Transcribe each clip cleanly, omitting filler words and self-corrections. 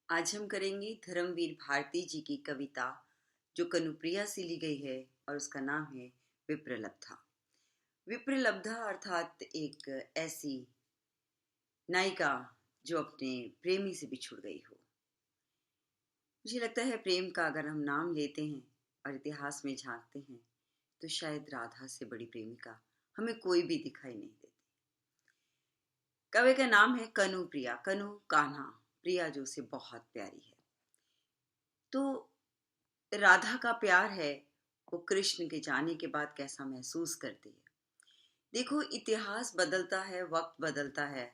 आज हम करेंगे धर्मवीर भारती जी की कविता जो कनुप्रिया से ली गई है और उसका नाम है विप्रलब्धा। विप्रलब्धा अर्थात एक ऐसी नायिका जो अपने प्रेमी से बिछुड़ गई हो। मुझे लगता है प्रेम का अगर हम नाम लेते हैं और इतिहास में झांकते हैं तो शायद राधा से बड़ी प्रेमिका हमें कोई भी दिखाई नहीं देती। कवि का नाम है कनुप्रिया, कनु कान्हा, प्रिया जो उसे बहुत प्यारी है। तो राधा का प्यार है वो कृष्ण के जाने के बाद कैसा महसूस करती है। देखो, इतिहास बदलता है, वक्त बदलता है,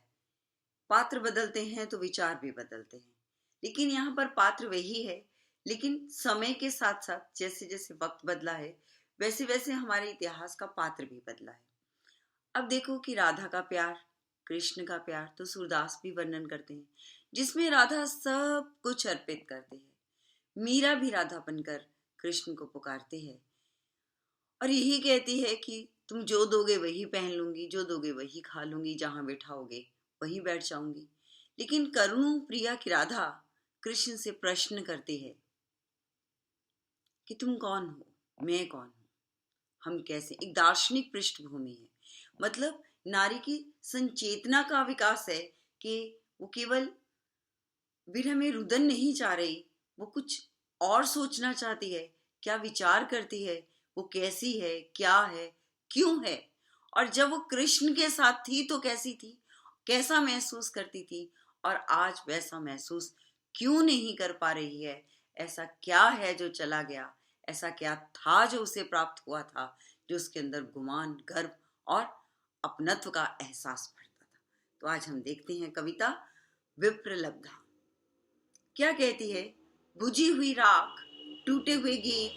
पात्र बदलते हैं तो विचार भी बदलते हैं। लेकिन यहाँ पर पात्र वही है, लेकिन समय के साथ साथ जैसे जैसे वक्त बदला है वैसे वैसे हमारे इतिहास का पात्र भी बदला है। अब देखो कि राधा का प्यार, कृष्ण का प्यार तो सूरदास भी वर्णन करते हैं, जिसमें राधा सब कुछ अर्पित करते हैं। मीरा भी राधा बनकर कृष्ण को पुकारती है और यही कहती है कि तुम जो दोगे वही पहन लूंगी, जो दोगे वही खा लूंगी, जहां बैठाओगे वहीं बैठ जाऊंगी। लेकिन करुण प्रिया की राधा कृष्ण से प्रश्न करती है कि तुम कौन हो, मैं कौन हूं, हम कैसे। एक दार्शनिक पृष्ठभूमि है, मतलब नारी की संचेतना का विकास है कि वो केवल विरह में रुदन नहीं चाह रही, वो कुछ और सोचना चाहती है, क्या विचार करती है, वो कैसी है, क्या है, क्यों है। और जब वो कृष्ण के साथ थी तो कैसी थी, कैसा महसूस करती थी, और आज वैसा महसूस क्यों नहीं कर पा रही है। ऐसा क्या है जो चला गया, ऐसा क्या था जो उसे प्राप्त हुआ था, जो उसके अंदर गुमान, गर्व और अपनत्व का एहसास बढ़ता था। तो आज हम देखते हैं कविता विप्रलब्धा। क्या कहती है? बुझी हुई राख, टूटे हुए गीत,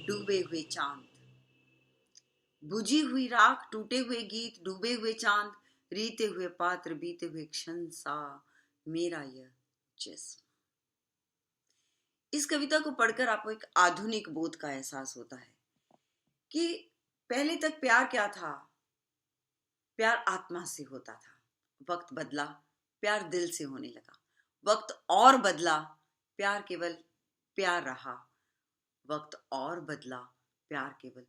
डूबे हुए चांद। बुझी हुई राख, टूटे हुए गीत, डूबे हुए चांद, रीते हुए पात्र, बीते हुए क्षण सा मेरा यह जिस्म। इस कविता को पढ़कर आपको एक आधुनिक बोध का एहसास होता है कि पहले तक प्यार क्या था। प्यार आत्मा से होता था। वक्त बदला, प्यार दिल से होने लगा। वक्त और बदला, प्यार केवल प्यार रहा। वक्त और बदला, प्यार केवल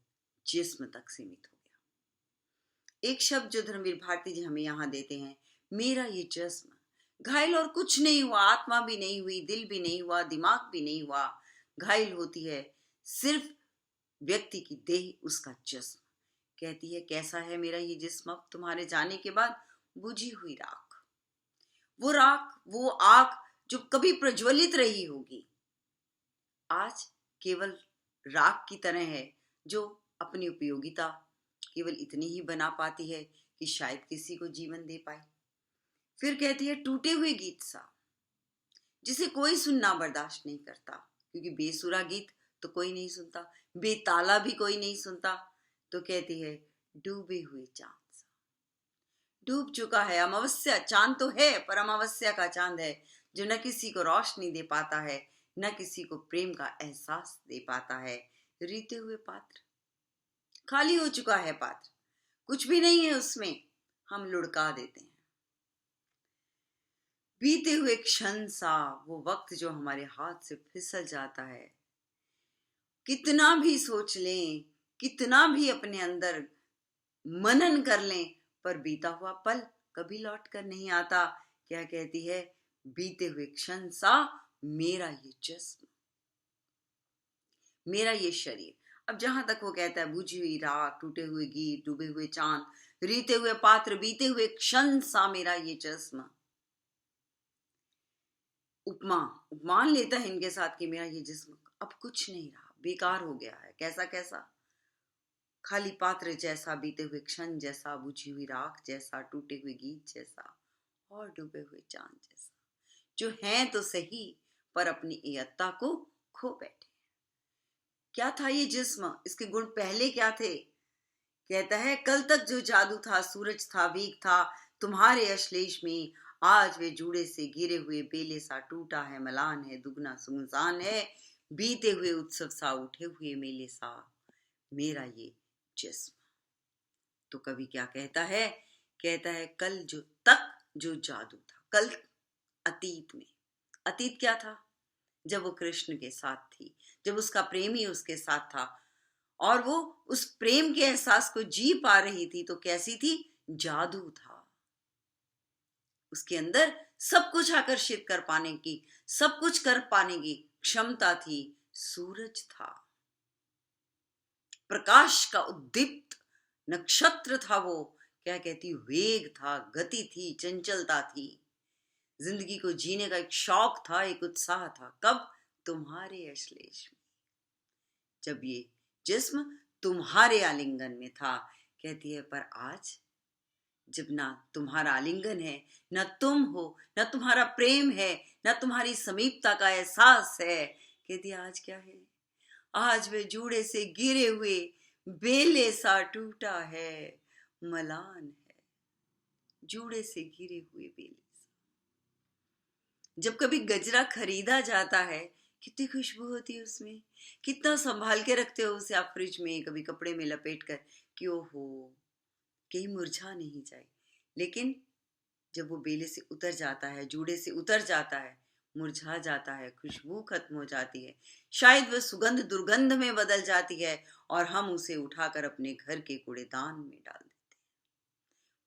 जिस्म तक सीमित हो गया। एक शब्द जो धर्मवीर भारती जी हमें यहाँ देते हैं, मेरा ये जिस्म घायल और कुछ नहीं हुआ। आत्मा भी नहीं हुई, दिल भी नहीं हुआ, दिमाग भी नहीं हुआ। घायल होती है सिर्फ व्यक्ति की देह, उसका जिस्म। कहती है कैसा है मेरा ये जिस्म अब तुम्हारे जाने के बाद? बुझी हुई राख। वो राख, वो आग जो कभी प्रज्वलित रही होगी, आज केवल राख की तरह है, जो अपनी उपयोगिता केवल इतनी ही बना पाती है कि शायद किसी को जीवन दे पाए। फिर कहती है टूटे हुए गीत सा, जिसे कोई सुनना बर्दाश्त नहीं करता, क्योंकि बेसुरा गीत तो कोई नहीं सुनता, बेताला भी कोई नहीं सुनता। तो कहती है डूबे हुए चांद सा। डूब चुका है, अमावस्या, चांद तो है पर अमावस्या का चांद है, जो न किसी को रोशनी दे पाता है, न किसी को प्रेम का एहसास दे पाता है। रीते हुए पात्र, खाली हो चुका है पात्र, कुछ भी नहीं है उसमें, हम लुढ़का देते हैं। बीते हुए क्षण सा, वो वक्त जो हमारे हाथ से फिसल जाता है। कितना भी सोच लें, कितना भी अपने अंदर मनन कर लें, पर बीता हुआ पल कभी लौट कर नहीं आता। क्या कहती है? बीते हुए क्षण सा मेरा ये जिस्म, मेरा ये शरीर। अब जहां तक वो कहता है बुझी हुई राख, टूटे हुए गीत, डूबे हुए चांद, रीते हुए पात्र, बीते हुए क्षण सा मेरा ये जिस्म। उपमा, उपमान लेता है इनके साथ कि मेरा ये जिस्म अब कुछ नहीं रहा, बेकार हो गया है। कैसा कैसा? खाली पात्र जैसा, बीते हुए क्षण जैसा, बुझी हुई राख जैसा, टूटे हुए गीत जैसा और डूबे हुए चांद जैसा, जो हैं तो सही पर अपनी इयत्ता को खो बैठे। क्या था ये जिस्म? इसके गुण पहले क्या थे? कहता है कल तक जो जादू था, सूरज था, वेग था तुम्हारे अश्लेष में, आज वे जूड़े से गिरे हुए बेले सा टूटा है, मलान है, दुगना सुनसान है, बीते हुए उत्सव सा, उठे हुए मेले सा मेरा ये जिस्म। तो कवि क्या कहता है? कहता है कल जो तक जो जादू था, कल अतीत में, अतीत क्या था? जब वो कृष्ण के साथ थी, जब उसका प्रेमी उसके साथ था और वो उस प्रेम के एहसास को जी पा रही थी, तो कैसी थी? जादू था उसके अंदर, सब कुछ आकर्षित कर पाने की, सब कुछ कर पाने की क्षमता थी। सूरज था, प्रकाश का उद्दीप्त नक्षत्र था वो। क्या कहती, वेग था, गति थी, चंचलता थी, जिंदगी को जीने का एक शौक था, एक उत्साह था। कब? तुम्हारे अश्लेष में, जब ये जिस्म तुम्हारे आलिंगन में था। कहती है, पर आज जब ना तुम्हारा आलिंगन है, ना तुम हो, ना तुम्हारा प्रेम है, ना तुम्हारी समीपता का एहसास है। कहती है, आज क्या है? आज वे जूड़े से गिरे हुए बेले सा टूटा है, मलान है, जूड़े से गिरे हुए बेले सा। जब कभी गजरा खरीदा जाता है, कितनी खुशबू होती है उसमें, कितना संभाल के रखते हो उसे आप फ्रिज में, कभी कपड़े में लपेट कर कि ओहो कहीं मुरझा नहीं जाए। लेकिन जब वो बेले से उतर जाता है, जूड़े से उतर जाता है, मुरझा जाता है, खुशबू खत्म हो जाती है, शायद वह सुगंध दुर्गंध में बदल जाती है और हम उसे उठाकर अपने घर के कूड़ेदान में डाल देते हैं।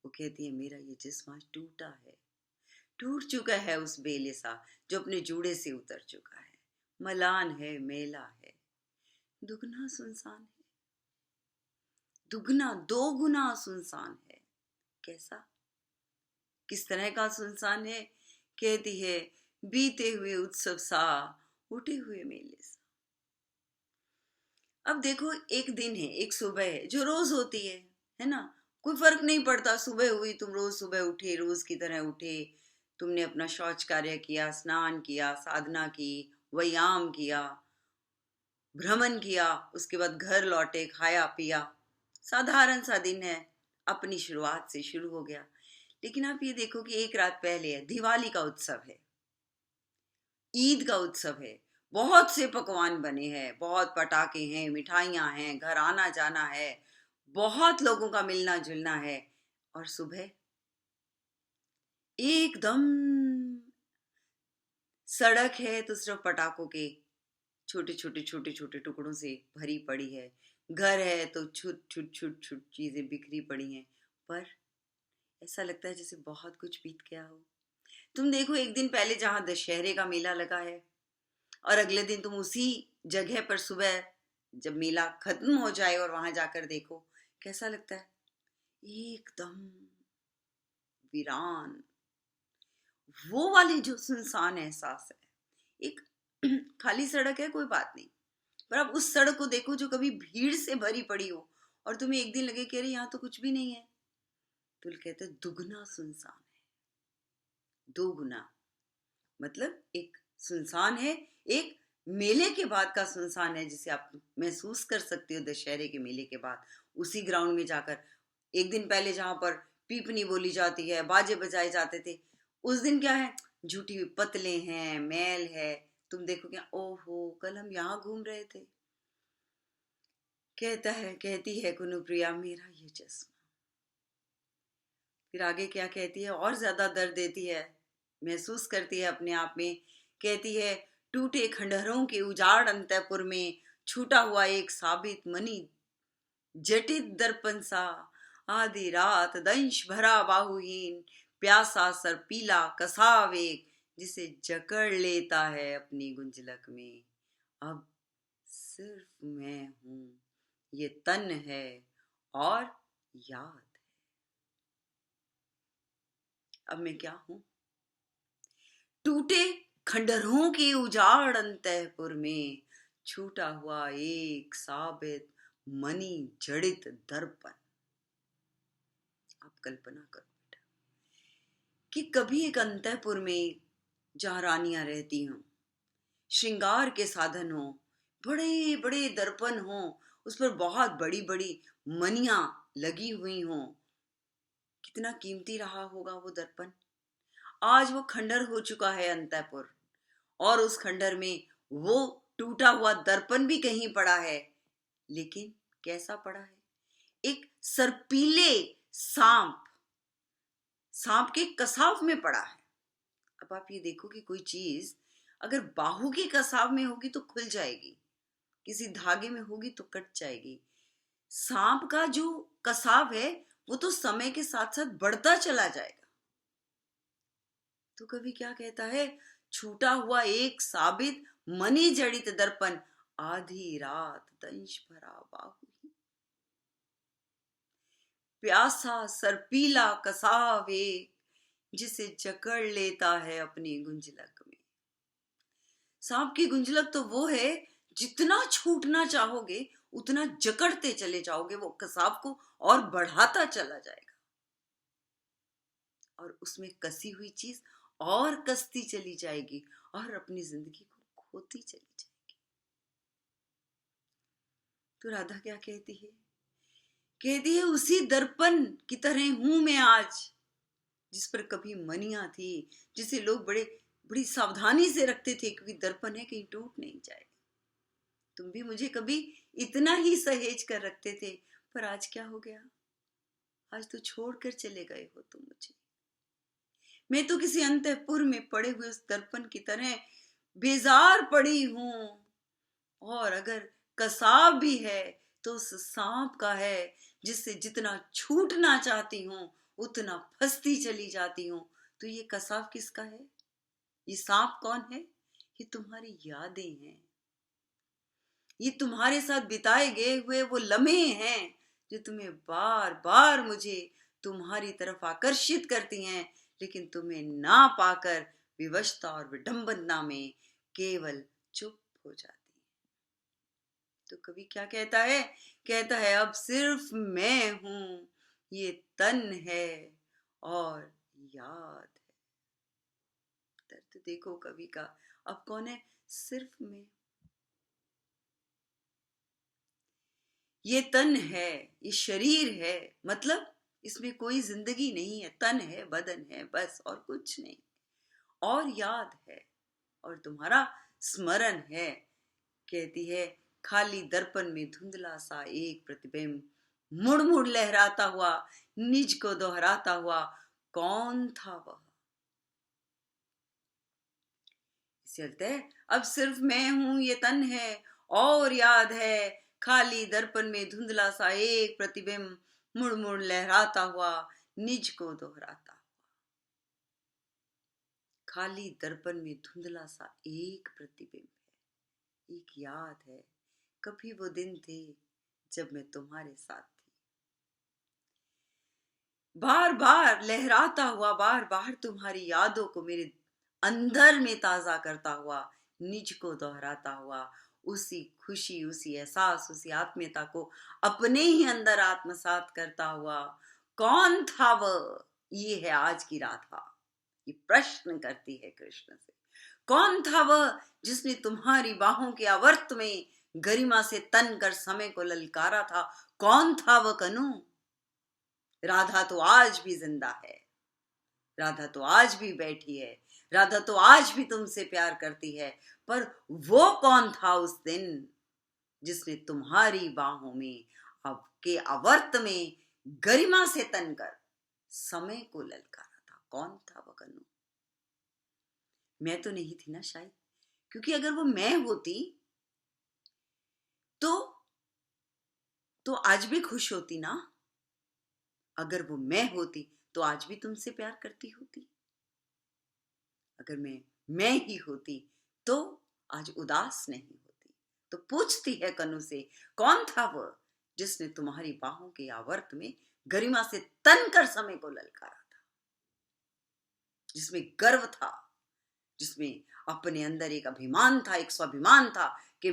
वो कहती है, मेरा ये जिस्म आज टूटा है, टूट चुका है उस बेले सा जो अपने जूड़े से उतर चुका है, मलान है, मेला है, दुगना सुनसान है, दुगना दो गुना सुनसान है। कैसा, किस तरह का सुनसान है? कहती है, बीते हुए उत्सव सा, उठे हुए मेले सा। अब देखो, एक दिन है, एक सुबह है जो रोज होती है ना? कोई फर्क नहीं पड़ता, सुबह हुई, तुम रोज सुबह उठे, रोज की तरह उठे, तुमने अपना शौच कार्य किया, स्नान किया, साधना की, व्यायाम किया, भ्रमण किया, उसके बाद घर लौटे, खाया पिया, साधारण सा दिन है, अपनी शुरुआत से शुरू हो गया। लेकिन आप ये देखो कि एक रात पहले है, दिवाली का उत्सव है, ईद का उत्सव है, बहुत से पकवान बने हैं, बहुत पटाखे हैं, मिठाइयां हैं, घर आना जाना है, बहुत लोगों का मिलना जुलना है। और सुबह एकदम सड़क है तो सिर्फ पटाखों के छोटे छोटे टुकड़ों से भरी पड़ी है, घर है तो छुट छुट छुट छुट चीजें बिखरी पड़ी हैं। पर ऐसा लगता है जैसे बहुत कुछ बीत गया हो। तुम देखो, एक दिन पहले जहां दशहरे का मेला लगा है और अगले दिन तुम उसी जगह पर सुबह जब मेला खत्म हो जाए और वहां जाकर देखो, कैसा लगता है? एकदम वीरान, वो वाली जो सुनसान एहसास है। एक खाली सड़क है, कोई बात नहीं, पर आप उस सड़क को देखो जो कभी भीड़ से भरी पड़ी हो और तुम्हें एक दिन लगे कि अरे यहाँ तो कुछ भी नहीं है, तो कहते दुगना सुनसान है, दो गुना। मतलब एक सुनसान है, एक मेले के बाद का सुनसान है, जिसे आप महसूस कर सकते हो दशहरे के मेले के बाद उसी ग्राउंड में जाकर। एक दिन पहले जहां पर पीपनी बोली जाती है, बाजे बजाए जाते थे, उस दिन क्या है? झूठी हुई पतले हैं, मैल है। तुम देखो क्या, ओहो कल हम यहाँ घूम रहे थे। कहती है कुनुप्रिया, मेरा ये चश्मा। फिर आगे क्या कहती है, और ज्यादा दर्द देती है, महसूस करती है अपने आप में। कहती है, टूटे खंडहरों के उजाड़ अंतःपुर में छूटा हुआ एक साबित मणि जटित दर्पण सा, आधी रात दंश भरा बाहुहीन प्यासा सर पीला कसाव एक, जिसे जकड़ लेता है अपनी गुंजलक में। अब सिर्फ मैं हूं, ये तन है और याद। अब मैं क्या हूं? टूटे खंडहरों के उजाड़ अंतःपुर में छूटा हुआ एक साबित मणि जड़ित दर्पण। आप कल्पना करो बेटा कि कभी एक अंतःपुर में जहां रानियां रहती हों, श्रृंगार के साधन हो, बड़े बड़े दर्पण हो, उस पर बहुत बड़ी बड़ी मणियां लगी हुई हों, कितना कीमती रहा होगा वो दर्पण। आज वो खंडर हो चुका है अंतःपुर, और उस खंडर में वो टूटा हुआ दर्पण भी कहीं पड़ा है। लेकिन कैसा पड़ा है? एक सर्पीले सांप, सांप के कसाव में पड़ा है। अब आप ये देखो कि कोई चीज अगर बाहु के कसाव में होगी तो खुल जाएगी, किसी धागे में होगी तो कट जाएगी। सांप का जो कसाव है वो तो समय के साथ साथ बढ़ता चला जाएगा। तो कवि क्या कहता है, छूटा हुआ एक साबित मनी जड़ित दर्पण, आधी रात दंश भरा बाहु ही। प्यासा सर्पीला कसाव एक, जिसे जकड़ लेता है अपनी गुंजलक में। सांप की गुंजलक तो वो है, जितना छूटना चाहोगे उतना जकड़ते चले जाओगे, वो कसाव को और बढ़ाता चला जाएगा और उसमें कसी हुई चीज और कसती चली जाएगी और अपनी जिंदगी को खोती चली जाएगी। तो राधा क्या कहती है, कहती है उसी दर्पण की तरह हूं मैं आज, जिस पर कभी मनिया थी, जिसे लोग बड़ी सावधानी से रखते थे क्योंकि दर्पण है कहीं टूट नहीं जाए। तुम भी मुझे कभी इतना ही सहेज कर रखते थे, पर आज क्या हो गया, आज तो छोड़कर चले गए हो तुम मुझे। मैं तो किसी अंतःपुर में पड़े हुए उस दर्पण की तरह बेजार पड़ी हूं, और अगर कसाव भी है तो उस सांप का है, जिससे जितना छूटना चाहती हूं उतना फंसती चली जाती हूं। तो ये कसाव किसका है, ये सांप कौन है, ये तुम्हारी यादें हैं, ये तुम्हारे साथ बिताए गए हुए वो लम्हे हैं जो तुम्हें बार बार मुझे तुम्हारी तरफ आकर्षित करती हैं, लेकिन तुम्हें ना पाकर विवशता और विडंबना में केवल चुप हो जाती हैं। तो कवि क्या कहता है, कहता है अब सिर्फ मैं हूं, ये तन है और याद है। दर्द देखो कवि का, अब कौन है, सिर्फ मैं। ये तन है, ये शरीर है, मतलब इसमें कोई जिंदगी नहीं है, तन है बदन है बस और कुछ नहीं, और याद है और तुम्हारा स्मरण है। कहती है खाली दर्पण में धुंधला सा एक प्रतिबिंब, मुड़ मुड़ लहराता हुआ निज को दोहराता हुआ, कौन था वह। चलते हैं, अब सिर्फ मैं हूं, ये तन है और याद है, खाली दर्पण में धुंधला सा एक प्रतिबिंब, मुड़ मुड़ लहराता हुआ निज को दोहराता हुआ। खाली दर्पण में धुंधला सा एक प्रतिबिंब है, एक याद है, कभी वो दिन थे जब मैं तुम्हारे साथ थी। बार बार लहराता हुआ, बार बार तुम्हारी यादों को मेरे अंदर में ताजा करता हुआ, निज को दोहराता हुआ, उसी खुशी, उसी एहसास, उसी आत्मीयता को अपने ही अंदर आत्मसात करता हुआ, कौन था वह, ये है आज की राधा। ये प्रश्न करती है कृष्ण से, कौन था वह जिसने तुम्हारी बाहों के आवर्त में गरिमा से तन कर समय को ललकारा था, कौन था वह कनु। राधा तो आज भी जिंदा है, राधा तो आज भी बैठी है, राधा तो आज भी तुमसे प्यार करती है, पर वो कौन था उस दिन जिसने तुम्हारी बाहों में अब के आवर्त में गरिमा से तनकर समय को ललकारा था, कौन था वो कन्नू। मैं तो नहीं थी ना शायद, क्योंकि अगर वो मैं होती तो आज भी खुश होती ना। अगर वो मैं होती तो आज भी तुमसे प्यार करती होती। अगर मैं ही होती तो आज उदास नहीं होती। तो पूछती है कनु से, कौन था वह जिसने तुम्हारी बाहों के आवर्त में गरिमा से तन कर समय को ललकारा था, जिसमें गर्व था, जिसमें अपने अंदर एक अभिमान था, एक स्वाभिमान था कि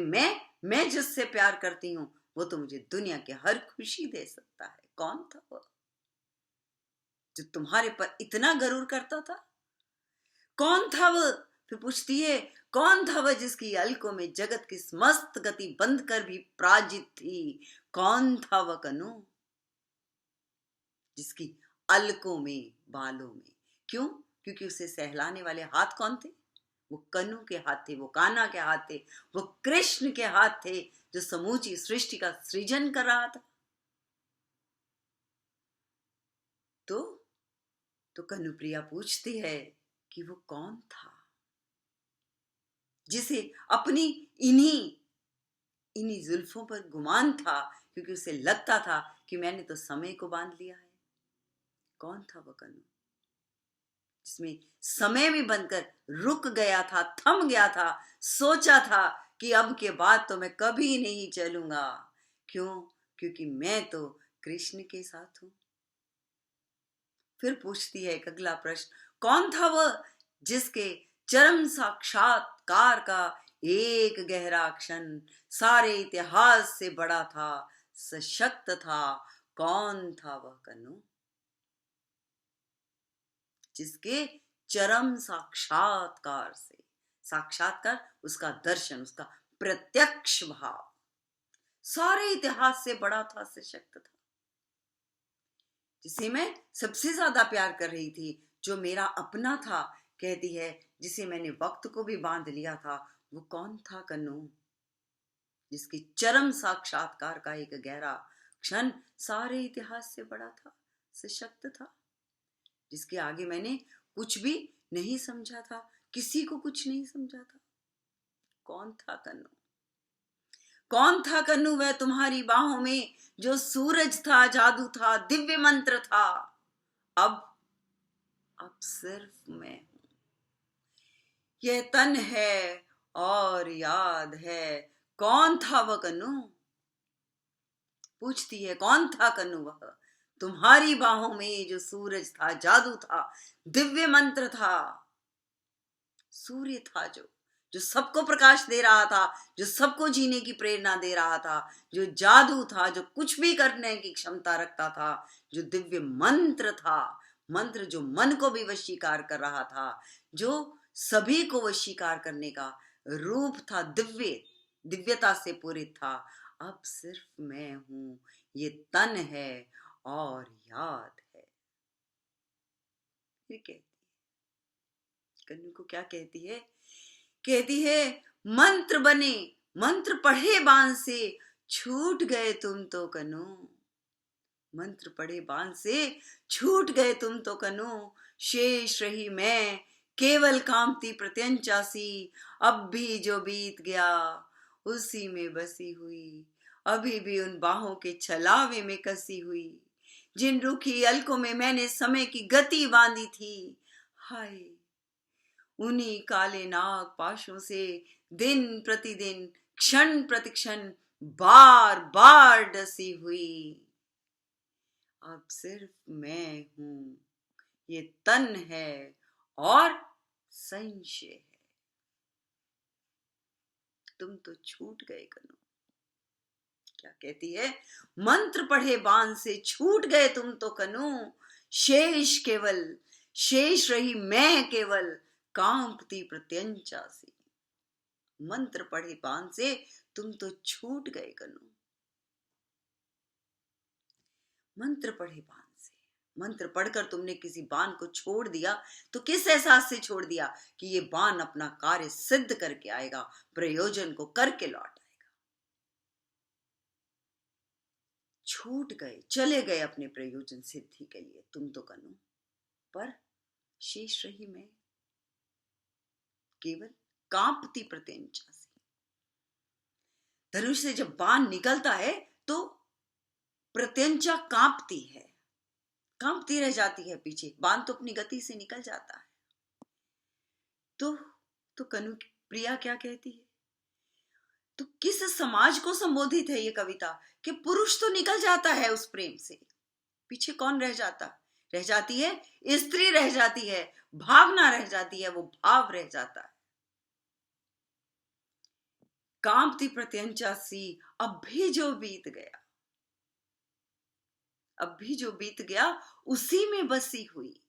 मैं जिससे प्यार करती हूं वो तो मुझे दुनिया की हर खुशी दे सकता है। कौन था वह जो तुम्हारे पर इतना गरूर करता था, कौन था वह। फिर पूछती है, कौन था वह जिसकी अलकों में जगत की समस्त गति बंद कर भी पराजित थी, कौन था वह कनु जिसकी अलकों में, बालों में, क्यों, क्योंकि उसे सहलाने वाले हाथ कौन थे, वो कनु के हाथ थे, वो कान्हा के हाथ थे, वो कृष्ण के हाथ थे जो समूची सृष्टि का सृजन कर रहा था। तो कनुप्रिया पूछती है कि वो कौन था जिसे अपनी इन्हीं जुल्फों पर गुमान था, क्योंकि उसे लगता था कि मैंने तो समय को बांध लिया है। कौन था वो कन्नू जिसमें समय भी बनकर रुक गया था, थम गया था, सोचा था कि अब के बाद तो मैं कभी नहीं चलूंगा। क्यों? क्योंकि मैं तो कृष्ण के साथ हूं। फिर पूछती है एक अगला प्रश्न, कौन था वह जिसके चरम साक्षात्कार का एक गहरा क्षण सारे इतिहास से बड़ा था, सशक्त था? कौन था वह कन्नू जिसके चरम साक्षात्कार से, साक्षात्कार उसका दर्शन, उसका प्रत्यक्ष भाव सारे इतिहास से बड़ा था, सशक्त था, जिसे मैं सबसे ज्यादा प्यार कर रही थी, जो मेरा अपना था, कहती है जिसे मैंने वक्त को भी बांध लिया था। वो कौन था कन्नू जिसके चरम साक्षात्कार का एक गहरा क्षण सारे इतिहास से बड़ा था, सशक्त था, जिसके आगे मैंने कुछ भी नहीं समझा था, किसी को कुछ नहीं समझा था? कौन था कन्नू? कौन था कन्नू वह तुम्हारी बाहों में जो सूरज था, जादू था, दिव्य मंत्र था? अब सिर्फ मैं हूं, यह तन है और याद है। कौन था वह कन्नू? पूछती है, कौन था कन्नू वह तुम्हारी बाहों में जो सूरज था, जादू था, दिव्य मंत्र था, सूर्य था, जो सबको प्रकाश दे रहा था, जो सबको जीने की प्रेरणा दे रहा था, जो जादू था, जो कुछ भी करने की क्षमता रखता था, जो दिव्य मंत्र था, मंत्र जो मन को भी वशीकार कर रहा था, जो सभी को वशीकार करने का रूप था, दिव्यता से पूरित था। अब सिर्फ मैं हूं, ये तन है और याद है। फिर कहती कन्नू को क्या कहती है? कहती है, मंत्र बने, मंत्र पढ़े बाण से छूट गए तुम तो कन्नू, मंत्र पढ़े बाण से छूट गए तुम तो कन्नू, शेष रही मैं केवल कामती प्रत्यंचा सी, अब भी जो बीत गया उसी में बसी हुई, अभी भी उन बाहों के छलावे में कसी हुई, जिन रूखी अलकों में मैंने समय की गति बांधी थी। हाय, उन्हीं काले नाग पाशों से दिन प्रतिदिन, क्षण प्रतिक्षण, बार बार डसी हुई। अब सिर्फ मैं हूं, ये तन है और संशय है। तुम तो छूट गए कन्नू। क्या कहती है? मंत्र पढ़े बाण से छूट गए तुम तो कन्नू, शेष रही मैं केवल कांपती प्रत्यंचा सी। मंत्र पढ़े बाण से तुम तो छूट गए कन्नू। मंत्र पढ़े बाण से, मंत्र पढ़कर तुमने किसी बाण को छोड़ दिया तो किस एहसास से छोड़ दिया कि ये बाण अपना कार्य सिद्ध करके आएगा, प्रयोजन को करके लौट आएगा। छूट गए, चले गए अपने प्रयोजन सिद्धि के लिए तुम तो कन्नू, पर शेष रही मैं केवल कांपती प्रत्यंचा से। धनुष से जब बाण निकलता है तो प्रत्यंचा कांपती है, कांपती रह जाती है पीछे, बाण तो अपनी गति से निकल जाता है। तो कन्नू की प्रिया क्या कहती है? तो किस समाज को संबोधित है ये कविता कि पुरुष तो निकल जाता है उस प्रेम से, पीछे कौन रह जाता? रह जाती है स्त्री, रह जाती है भावना, रह जाती है वो भाव रह जाता है। कांपती प्रत्यंचा सी, अब भी जो बीत गया, अब भी जो बीत गया उसी में बसी हुई।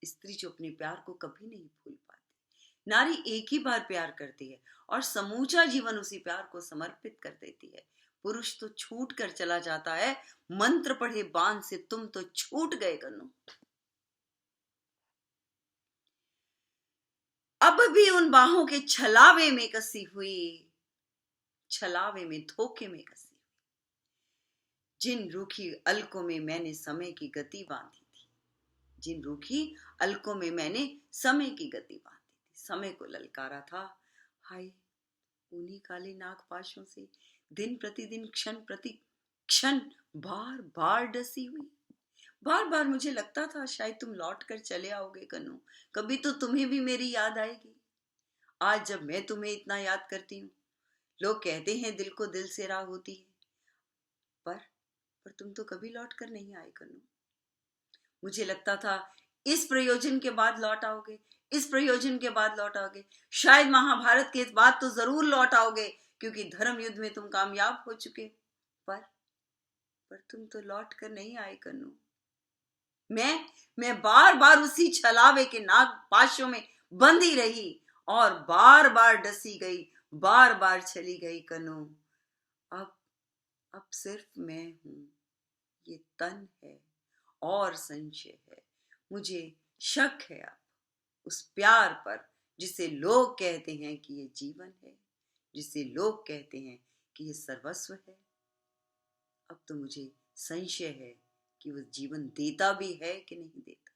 स्त्री जो अपने प्यार को कभी नहीं भूल पाती, नारी एक ही बार प्यार करती है और समूचा जीवन उसी प्यार को समर्पित कर देती है। पुरुष तो छूट कर चला जाता है, मंत्र पढ़े बाण से तुम तो छूट गए कन्नू। अब भी उन बाहों के छलावे में कसी हुई, छलावे में, धोखे में कसी हुई, जिन रूखी अलकों में मैंने समय की गति बांधी थी, जिन रूखी अलकों में मैंने समय की गति बांधी थी, समय को ललकारा था। हाय, उन्हीं काले नागपाशों से दिन प्रतिदिन क्षण प्रति क्षण बार बार डसी हुई। बार बार मुझे लगता था शायद तुम लौट कर चले आओगे कन्नू, कभी तो तुम्हें भी मेरी याद आएगी। आज जब मैं तुम्हें इतना याद करती हूँ, लोग कहते हैं दिल को दिल से राह होती है, पर तुम तो कभी लौट कर नहीं आए कन्नू। मुझे लगता था इस प्रयोजन के बाद लौट आओगे, इस प्रयोजन के बाद लौट आओगे, शायद महाभारत के बाद तो जरूर लौट आओगे, क्योंकि धर्म युद्ध में तुम कामयाब हो चुके। पर तुम तो लौट कर नहीं आए कन्नू। मैं बार बार उसी छलावे के नाग पाशों में बंधी रही और बार बार डसी गई, बार बार चली गई कन्नू। अब सिर्फ मैं हूं, ये तन है और संशय है। मुझे शक है अब उस प्यार पर जिसे लोग कहते हैं कि ये जीवन है, जिसे लोग कहते हैं कि ये सर्वस्व है। अब तो मुझे संशय है कि वो जीवन देता भी है कि नहीं देता।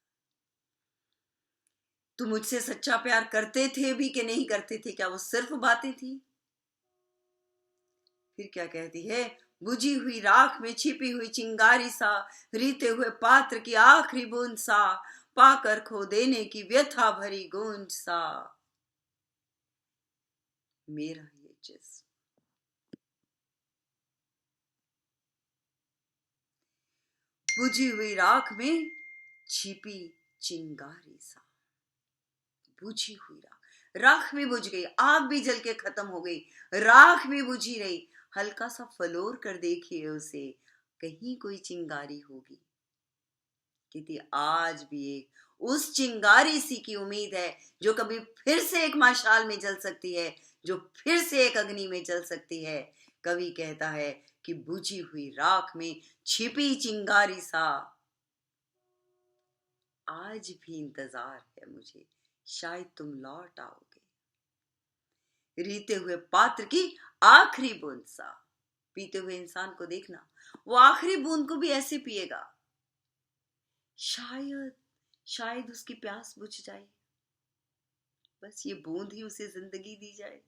तुम मुझसे सच्चा प्यार करते थे भी कि नहीं करते थे? क्या वो सिर्फ बातें थी? फिर क्या कहती है, बुझी हुई राख में छिपी हुई चिंगारी सा, रीते हुए पात्र की आखिरी बूंद सा, पाकर खो देने की व्यथा भरी गूंज सा, मेरा ये जिस्म। बुझी हुई राख में छिपी चिंगारी सा, बुझी हुई राख भी बुझ गई, आग भी जल के खत्म हो गई, राख भी बुझी रही। हल्का सा फलोर कर देखिए उसे, कहीं कोई चिंगारी होगी। क्योंकि आज भी एक उस चिंगारी सी की उम्मीद है जो कभी फिर से एक मशाल में जल सकती है, जो फिर से एक अग्नि में जल सकती है। कवि कहता है कि बुझी हुई राख में छिपी चिंगारी सा, आज भी इंतजार है मुझे, शायद तुम लौट आओगे। रीते हुए पात्र की आखिरी बूंद सा, पीते हुए इंसान को देखना, वो आखिरी बूंद को भी ऐसे पिएगा, शायद शायद उसकी प्यास बुझ जाए, बस ये बूंद ही उसे जिंदगी दी जाए।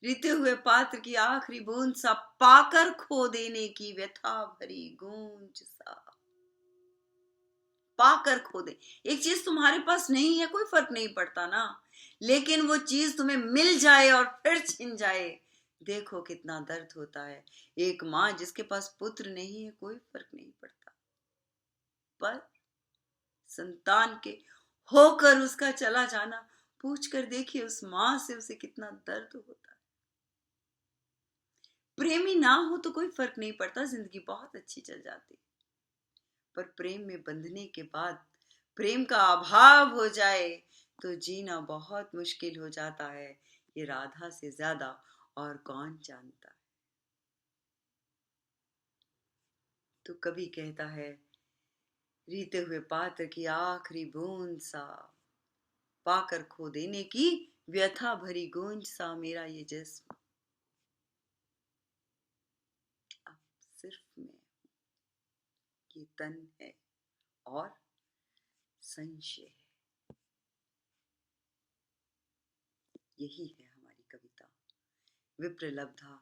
रीते हुए पात्र की आखिरी बूंद सा, पाकर खो देने की व्यथा भरी गूंज सा, पाकर खो दे। एक चीज तुम्हारे पास नहीं है, कोई फर्क नहीं पड़ता ना, लेकिन वो चीज तुम्हें मिल जाए और फिर छिन जाए, देखो कितना दर्द होता है। एक माँ जिसके पास पुत्र नहीं है, कोई फर्क नहीं पड़ता, पर संतान के होकर उसका चला जाना, पूछ कर देखिए उस माँ से, उसे कितना दर्द होता है। प्रेमी ना हो तो कोई फर्क नहीं पड़ता, जिंदगी बहुत अच्छी चल जाती, पर प्रेम में बंधने के बाद प्रेम का अभाव हो जाए तो जीना बहुत मुश्किल हो जाता है। ये राधा से ज्यादा और कौन जानता है। तो कभी कहता है, रीते हुए पात्र की आखिरी बूंद सा, पाकर खो देने की व्यथा भरी गूंज सा, मेरा ये जिस्म। अब सिर्फ मैं, ये तन है और संशय है। यही है हमारी कविता विप्रलब्धा।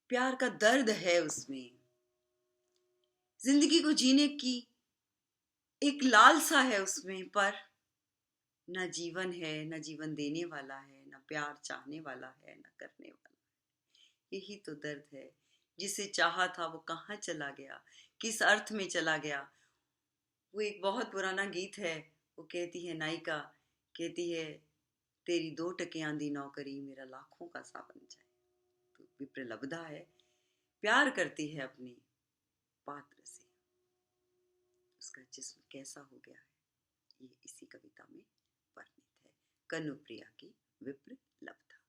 प्यार का दर्द है उसमें, जिंदगी को जीने की एक लालसा है उसमें, पर न जीवन है, न जीवन देने वाला है, न प्यार चाहने वाला है, न करने वाला है। यही तो दर्द है, जिसे चाहा था वो कहाँ चला गया, किस अर्थ में चला गया। वो एक बहुत पुराना गीत है, वो कहती है नायिका, कहती है तेरी 2 टके आंधी नौकरी मेरा लाखों का सा बन जाए। तो विप्रलब्धा है, प्यार करती है अपने पात्र से, उसका जिस्म कैसा हो गया है, ये इसी कविता में वर्णित है। कनुप्रिया की विप्रलब्धा।